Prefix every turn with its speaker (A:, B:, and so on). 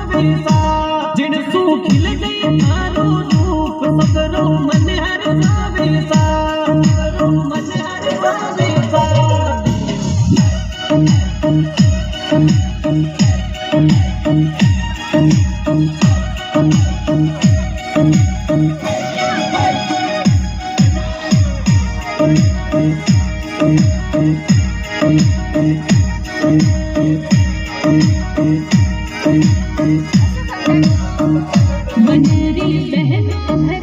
A: सावेसा जिन सू खिल गई थारो रूप सगरो मन हर सावेसा सगरो मन हर सावेसा बनरी बहन